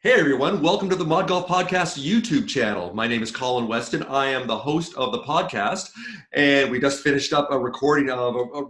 Hey everyone, welcome to the Mod Golf Podcast YouTube channel. My name is Colin Weston. I am the host of the podcast, and we just finished up a recording of a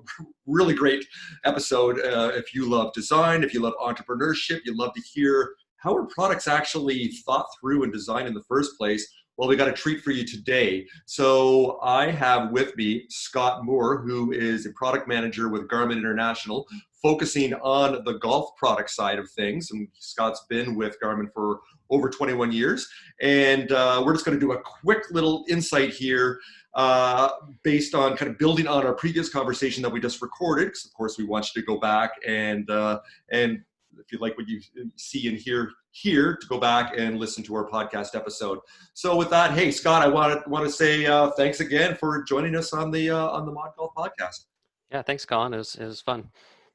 really great episode. If you love design, if you love entrepreneurship, you love to hear how are products actually thought through and designed in the first place. Well, we got a treat for you today. So I have with me Scott Moore, who is a product manager with Garmin International, focusing on the golf product side of things. And Scott's been with Garmin for over 21 years. And we're just going to do a quick little insight here based on kind of building on our previous conversation that we just recorded. Because of course we want you to go back and if you like what you see and hear here, to go back and listen to our podcast episode. So with that, hey Scott, I want to say thanks again for joining us on the Mod Golf podcast. Yeah, thanks, Colin. It was fun.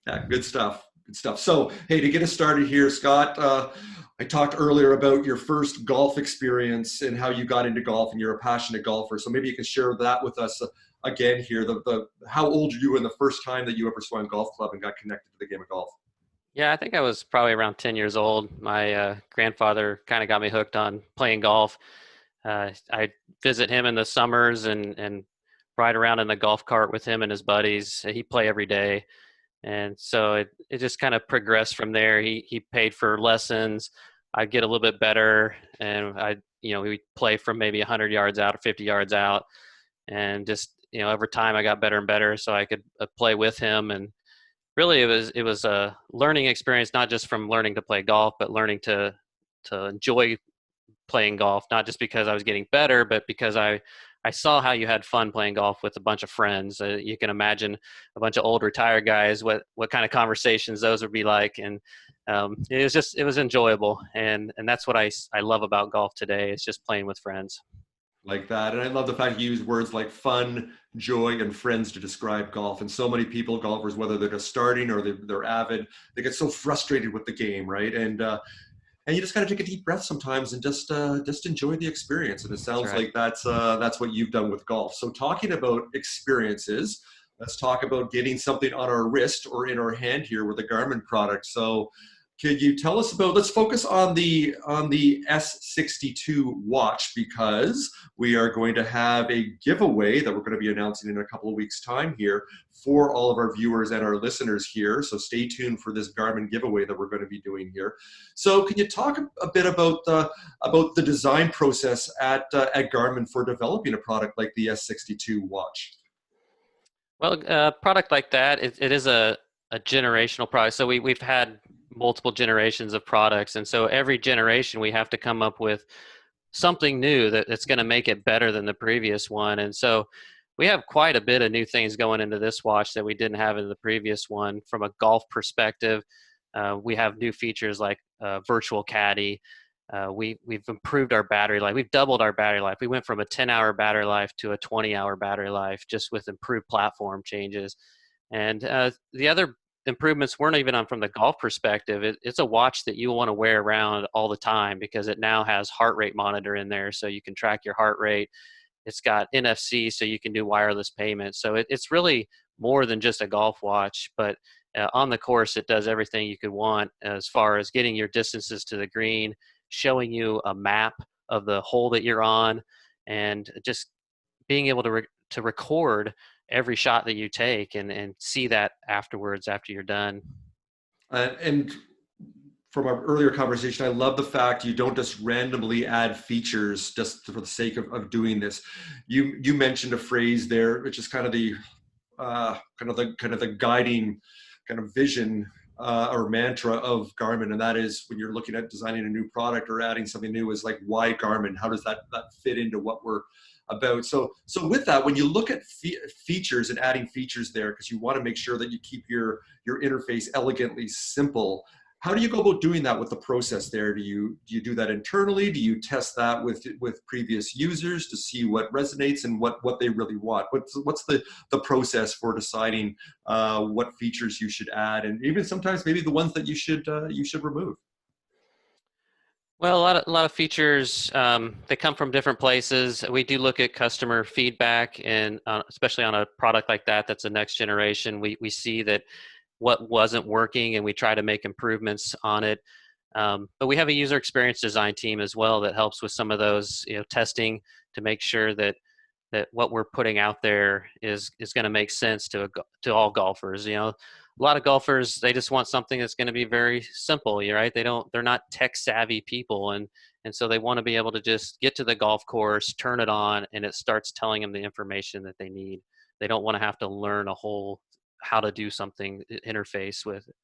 Yeah, good stuff. Good stuff. So, hey, to get us started here, Scott, I talked earlier about your first golf experience and how you got into golf, and you're a passionate golfer. So maybe you can share that with us again here. The how old you were the first time that you ever swung a golf club and got connected to the game of golf? Yeah, I think I was probably around 10 years old. My grandfather kind of got me hooked on playing golf. I visit him in the summers and ride around in the golf cart with him and his buddies. He play every day. And so it just kind of progressed from there. He paid for lessons. I'd get a little bit better, and we'd play from maybe 100 yards out or 50 yards out. And just, over time I got better and better so I could play with him. And really it was a learning experience, not just from learning to play golf, but learning to enjoy playing golf, not just because I was getting better, but because I saw how you had fun playing golf with a bunch of friends. You can imagine a bunch of old retired guys, what kind of conversations those would be like. And it was enjoyable. And that's what I love about golf today. It's just playing with friends. Like that. And I love the fact you use words like fun, joy, and friends to describe golf. And so many people, golfers, whether they're just starting or they're avid, they get so frustrated with the game, right? And you just got to take a deep breath sometimes and just enjoy the experience. And it That's sounds right. like that's what you've done with golf. So talking about experiences, let's talk about getting something on our wrist or in our hand here with a Garmin product. So could you tell us about, let's focus on the S62 watch, because we are going to have a giveaway that we're going to be announcing in a couple of weeks time here for all of our viewers and our listeners here. So stay tuned for this Garmin giveaway that we're going to be doing here. So can you talk a bit about the design process at Garmin for developing a product like the S62 watch? Well, a product like that, it is a generational product. So we've had multiple generations of products. And so every generation we have to come up with something new that's going to make it better than the previous one. And so we have quite a bit of new things going into this watch that we didn't have in the previous one. From a golf perspective, we have new features like virtual caddy. We've improved our battery life. We've doubled our battery life. We went from a 10-hour battery life to a 20-hour battery life just with improved platform changes. And the other improvements weren't even on from the golf perspective. It's a watch that you want to wear around all the time because it now has heart rate monitor in there, so you can track your heart rate. It's got NFC, so you can do wireless payments. So it's really more than just a golf watch, but on the course, it does everything you could want as far as getting your distances to the green, showing you a map of the hole that you're on, and just being able to record every shot that you take and see that afterwards after you're done. And from our earlier conversation, I love the fact you don't just randomly add features just for the sake of doing this. You mentioned a phrase there, which is kind of the guiding kind of vision or mantra of Garmin, and that is when you're looking at designing a new product or adding something new, is like, why Garmin? How does that fit into what we're about? So with that, when you look at features and adding features there, because you want to make sure that you keep your interface elegantly simple. How do you go about doing that with the process there? Do you do that internally? Do you test that with previous users to see what resonates and what they really want? What's the process for deciding what features you should add, and even sometimes maybe the ones that you should remove? Well, a lot of features, they come from different places. We do look at customer feedback, and especially on a product like that that's a next generation, we see that what wasn't working, and we try to make improvements on it. But we have a user experience design team as well that helps with some of those, testing to make sure that what we're putting out there is going to make sense to all golfers. A lot of golfers, they just want something that's going to be very simple. You're right. They're not tech savvy people, and so they want to be able to just get to the golf course, turn it on, and it starts telling them the information that they need. They don't want to have to learn a whole how to do something interface with it.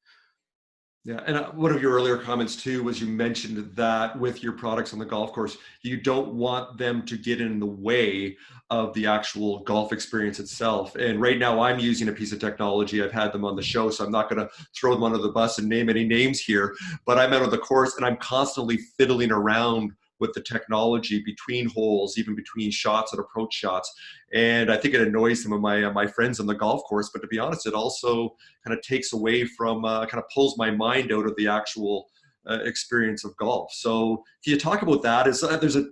Yeah, and one of your earlier comments too was you mentioned that with your products on the golf course, you don't want them to get in the way of the actual golf experience itself. And right now, I'm using a piece of technology. I've had them on the show, so I'm not going to throw them under the bus and name any names here. But I'm out on the course, and I'm constantly fiddling around with the technology between holes, even between shots and approach shots. And I think it annoys some of my friends on the golf course. But to be honest, it also kind of takes away from, kind of pulls my mind out of the actual experience of golf. So can you talk about that? There's a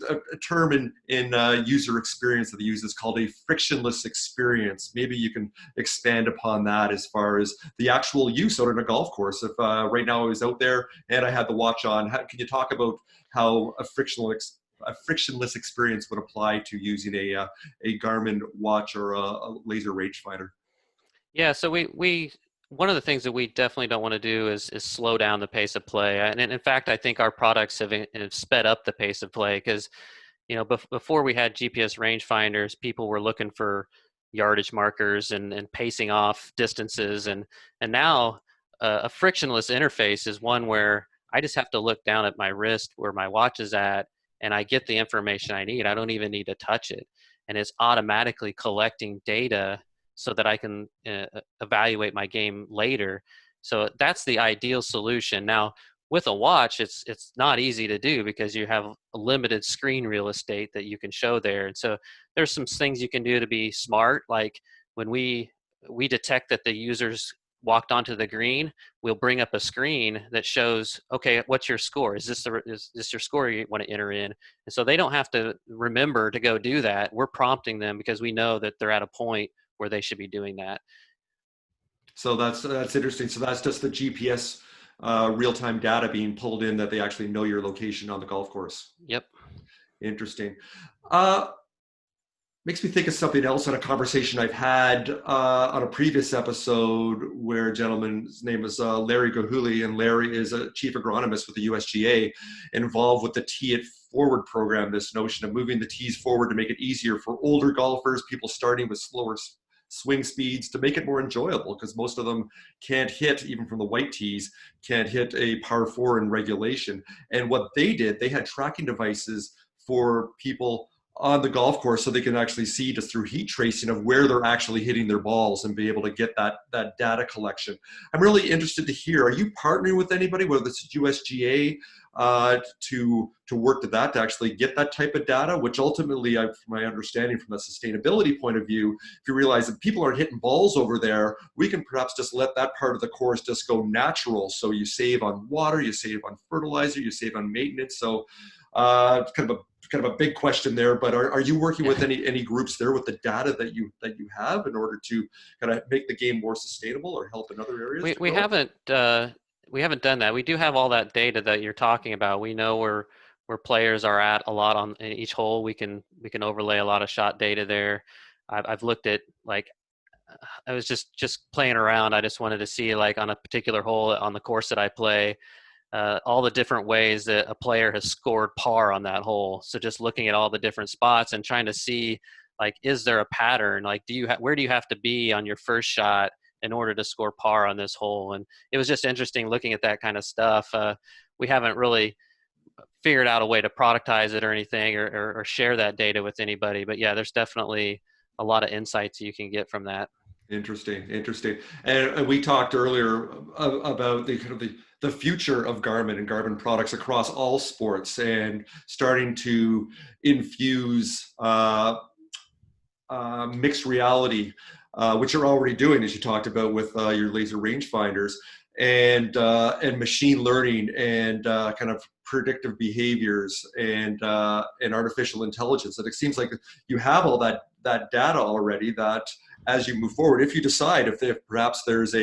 term in user experience that they use. It's called a frictionless experience. Maybe you can expand upon that as far as the actual use out on a golf course. If right now I was out there and I had the watch on, can you talk about how a frictionless experience would apply to using a Garmin watch or a laser rangefinder? Yeah, so we one of the things that we definitely don't want to do is slow down the pace of play. And in fact, I think our products have sped up the pace of play because before we had GPS rangefinders, people were looking for yardage markers and pacing off distances, and now a frictionless interface is one where I just have to look down at my wrist where my watch is at, and I get the information I need. I don't even need to touch it, and it's automatically collecting data so that I can evaluate my game later. So that's the ideal solution. Now, with a watch, it's not easy to do because you have a limited screen real estate that you can show there. And so there's some things you can do to be smart, like when we detect that the users walked onto the green, we'll bring up a screen that shows, okay, what's your score? Is this your score you want to enter in? And so they don't have to remember to go do that. We're prompting them because we know that they're at a point where they should be doing that. So that's interesting. So that's just the GPS real-time data being pulled in that they actually know your location on the golf course. Yep. Interesting. Uh, Makes me think of something else on a conversation I've had on a previous episode where a gentleman's name is Larry Gahuli, and Larry is a chief agronomist with the USGA involved with the Tee It Forward program, this notion of moving the tees forward to make it easier for older golfers, people starting with slower swing speeds, to make it more enjoyable, because most of them can't hit, even from the white tees, can't hit a par four in regulation. And what they did, they had tracking devices for people on the golf course so they can actually see just through heat tracing of where they're actually hitting their balls and be able to get that data collection. I'm really interested to hear, are you partnering with anybody, whether it's USGA, to work to that, to actually get that type of data, which ultimately, from my understanding from a sustainability point of view, if you realize that people aren't hitting balls over there, we can perhaps just let that part of the course just go natural. So you save on water, you save on fertilizer, you save on maintenance. So kind of a big question there, but are you working with any groups there with the data that you have in order to kind of make the game more sustainable or help in other areas We to we grow it? haven't we haven't done that. We do have all that data that you're talking about. We know where players are at a lot on in each hole. We can overlay a lot of shot data there. I've looked at, like, I was just playing around. I just wanted to see, like, on a particular hole on the course that I play, all the different ways that a player has scored par on that hole. So just looking at all the different spots and trying to see, like, is there a pattern? Like, where do you have to be on your first shot in order to score par on this hole? And it was just interesting looking at that kind of stuff. We haven't really figured out a way to productize it or anything, or share that data with anybody. But yeah, there's definitely a lot of insights you can get from that. Interesting, interesting. And we talked earlier about the kind of the future of Garmin and Garmin products across all sports, and starting to infuse mixed reality, which you're already doing, as you talked about with your laser rangefinders, and machine learning, and kind of predictive behaviors, and artificial intelligence. And it seems like you have all that data already. That as you move forward, if you decide, if perhaps there's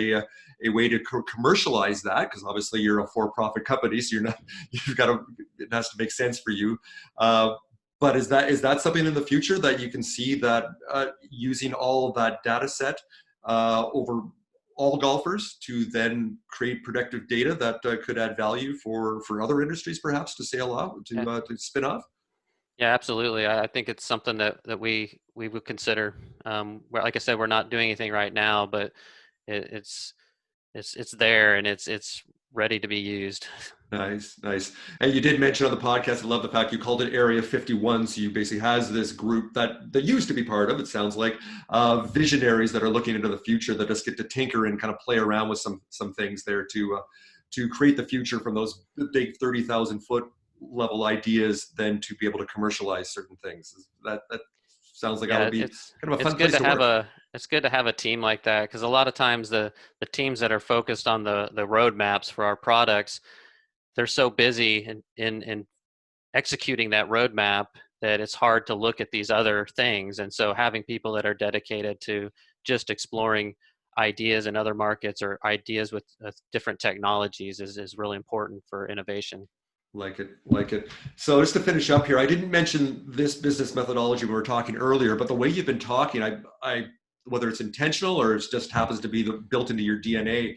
a way to commercialize that, because obviously you're a for-profit company, so you're not, you've got to, it has to make sense for you. But is that something in the future that you can see that using all of that data set over all golfers to then create predictive data that could add value for other industries, perhaps to sail out to spin off? Yeah, absolutely. I think it's something that we would consider. Like I said, we're not doing anything right now, but it's it's there and it's ready to be used. Nice, nice. And you did mention on the podcast, I love the fact you called it Area 51. So you basically has this group that used to be part of, it sounds like, visionaries that are looking into the future that just get to tinker and kind of play around with some things there to create the future from those big 30,000 foot level ideas, then to be able to commercialize certain things. That sounds like that Yeah, would be kind of a it's fun good place to to have work. a team like that, because a lot of times the teams that are focused on the roadmaps for our products, they're so busy in executing that roadmap that it's hard to look at these other things. And so having people that are dedicated to just exploring ideas in other markets or ideas with different technologies is really important for innovation. Like it, like it. So just to finish up here, I didn't mention this business methodology we were talking earlier, but the way you've been talking, whether it's intentional or it just happens to be built into your DNA,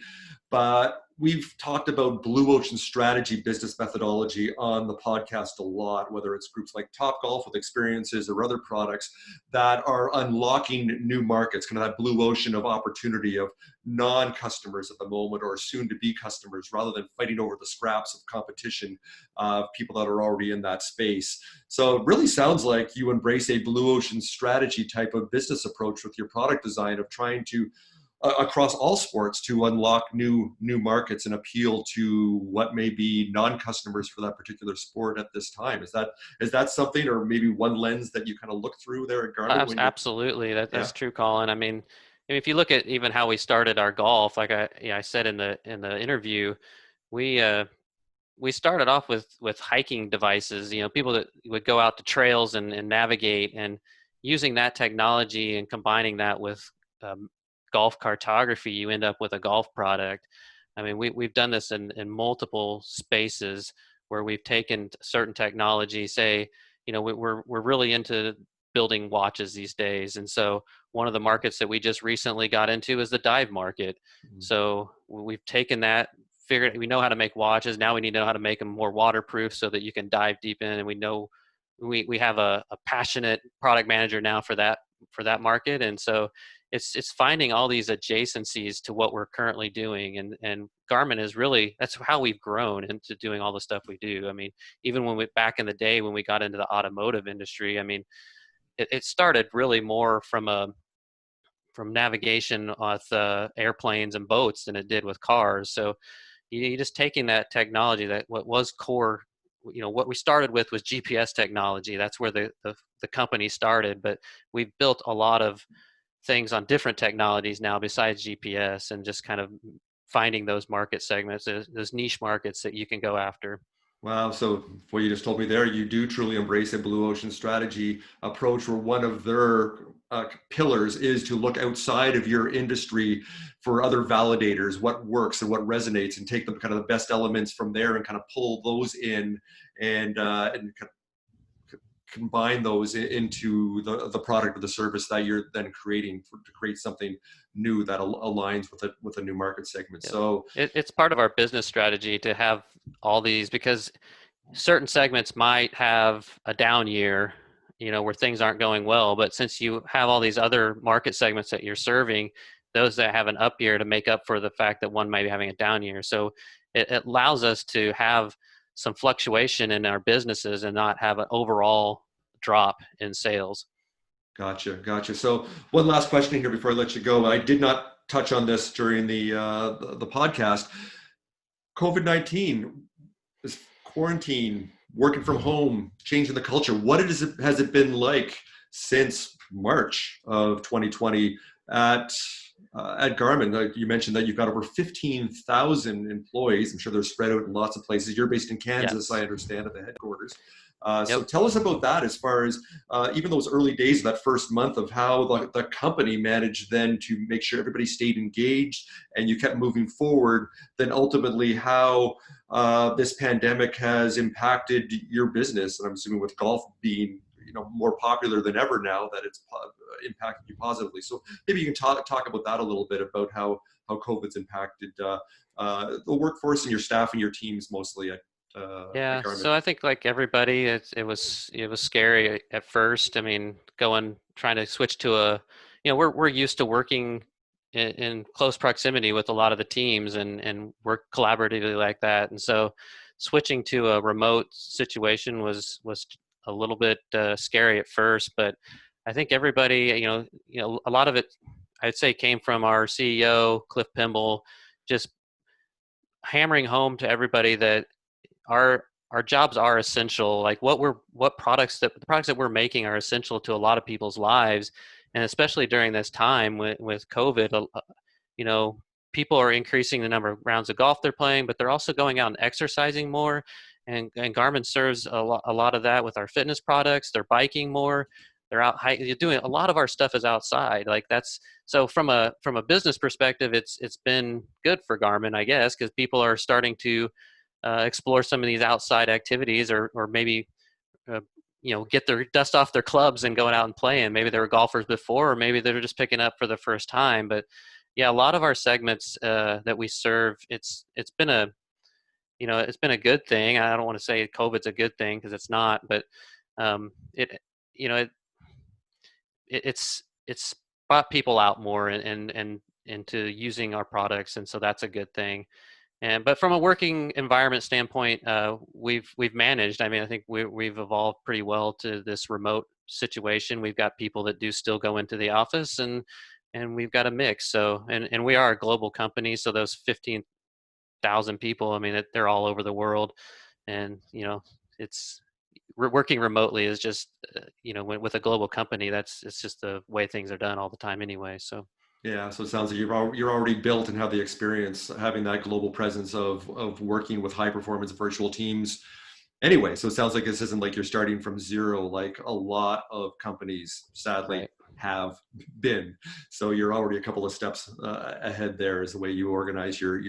but we've talked about blue ocean strategy business methodology on the podcast a lot, whether it's groups like Top Golf with experiences or other products that are unlocking new markets, kind of that blue ocean of opportunity of non-customers at the moment or soon to be customers, rather than fighting over the scraps of competition of people that are already in that space. So it really sounds like you embrace a blue ocean strategy type of business approach with your product design of trying to across all sports to unlock new markets and appeal to what may be non-customers for that particular sport at this time. Is that something, or maybe one lens that you kind of look through there at Garmin when you're? Absolutely, Yeah. that's true, Colin. I mean, if you look at even how we started our golf, like I said in the interview, we we started off with hiking devices. You know, people that would go out to trails and navigate, and using that technology and combining that with golf cartography, you end up with a golf product. I mean, we've done this in multiple spaces where we've taken certain technology. Say, you know, we're really into building watches these days, and so one of the markets that we just recently got into is the dive market. So we've taken that, figured we know how to make watches. Now we need to know how to make them more waterproof so that you can dive deep in. And we know we have a passionate product manager now for that market. And so it's finding all these adjacencies to what we're currently doing. And Garmin is really, that's how we've grown into doing all the stuff we do. I mean, even when we back in the day when we got into the automotive industry, I mean, it started really more from navigation with airplanes and boats than it did with cars. So you just taking that technology, that what was core, you know, what we started with was GPS technology. That's where the company started, but we've built a lot of things on different technologies now besides GPS, and just kind of finding those market segments, those niche markets that you can go after. Wow. So what you just told me there, you do truly embrace a blue ocean strategy approach where one of their pillars is to look outside of your industry for other validators, what works and what resonates, and take the kind of the best elements from there and kind of pull those in and combine those into the product or the service that you're then creating to create something new that aligns with a new market segment. Yeah. So It's part of our business strategy to have all these, because certain segments might have a down year, you know, where things aren't going well. But since you have all these other market segments that you're serving, those that have an up year to make up for the fact that one might be having a down year. So it allows us to have some fluctuation in our businesses and not have an overall drop in sales. Gotcha, gotcha. So one last question here before I let you go. I did not touch on this during the podcast. COVID-19, this quarantine, working from home, changing the culture. What has it been like since March of 2020 at Garmin? You mentioned that you've got over 15,000 employees. I'm sure they're spread out in lots of places. You're based in Kansas, Yes. I understand, at the headquarters. So Yep. tell us about that as far as even those early days, that first month of how the company managed then to make sure everybody stayed engaged and you kept moving forward, then ultimately how this pandemic has impacted your business. And I'm assuming with golf being more popular than ever now, that it's impacted you positively. So maybe you can talk about that a little bit, about how COVID's impacted the workforce and your staff and your teams mostly at Yeah, Garmin. so I think like everybody, it was scary at first. I mean, trying to switch to we're used to working in close proximity with a lot of the teams and work collaboratively like that. And so switching to a remote situation was a little bit scary at first, but I think everybody, a lot of it, I'd say, came from our CEO Cliff Pimble, just hammering home to everybody that our jobs are essential. Like what products that the products that we're making are essential to a lot of people's lives, and especially during this time with COVID, you know, people are increasing the number of rounds of golf they're playing, but they're also going out and exercising more. And Garmin serves a lot of that with our fitness products. They're biking more. They're out hiking. You're doing a lot of our stuff is outside. Like that's so from a business perspective, it's been good for Garmin, I guess, because people are starting to explore some of these outside activities, or maybe uh, get their dust off their clubs and going out and playing. Maybe they were golfers before, or maybe they're just picking up for the first time. But yeah, a lot of our segments that we serve, it's been a good thing. I don't want to say COVID's a good thing because it's not, but it you know it's brought people out more and into using our products, and so that's a good thing. But from a working environment standpoint, we've managed. I mean, I think we've evolved pretty well to this remote situation. We've got people that do still go into the office, and we've got a mix. So and we are a global company, so those 15,000 people, I mean, they're all over the world, and it's working remotely is just with a global company, it's just the way things are done all the time anyway. So Yeah, so it sounds like you're already built and have the experience having that global presence of working with high performance virtual teams. Anyway, so it sounds like this isn't like you're starting from zero, like a lot of companies sadly right. have been. So you're already a couple of steps ahead there, is the way you organize your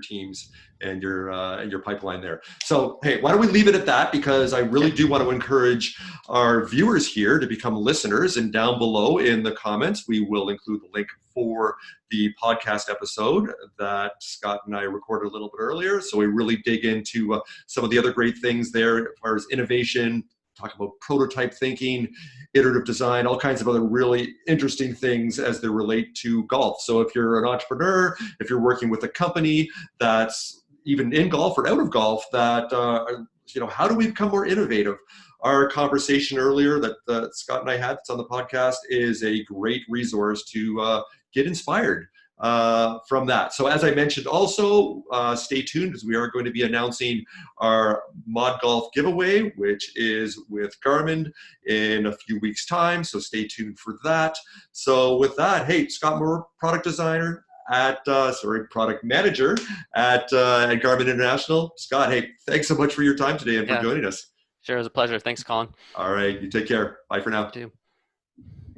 teams and your pipeline there. So hey, why don't we leave it at that? Because I really Okay. do want to encourage our viewers here to become listeners. And down below in the comments, we will include the link for the podcast episode that Scott and I recorded a little bit earlier. So we really dig into some of the other great things there as far as innovation, talk about prototype thinking, iterative design, all kinds of other really interesting things as they relate to golf. So if you're an entrepreneur, if you're working with a company that's even in golf or out of golf, that how do we become more innovative? Our conversation earlier that Scott and I had that's on the podcast is a great resource to get inspired from that. So as I mentioned, also stay tuned, because we are going to be announcing our Mod Golf giveaway, which is with Garmin in a few weeks' time. So stay tuned for that. So with that, hey, Scott Moore, product designer product manager at Garmin International. Scott, hey, thanks so much for your time today and for Yeah, joining us. sure. It was a pleasure. Thanks, Colin. All right, you take care. Bye for You now. too.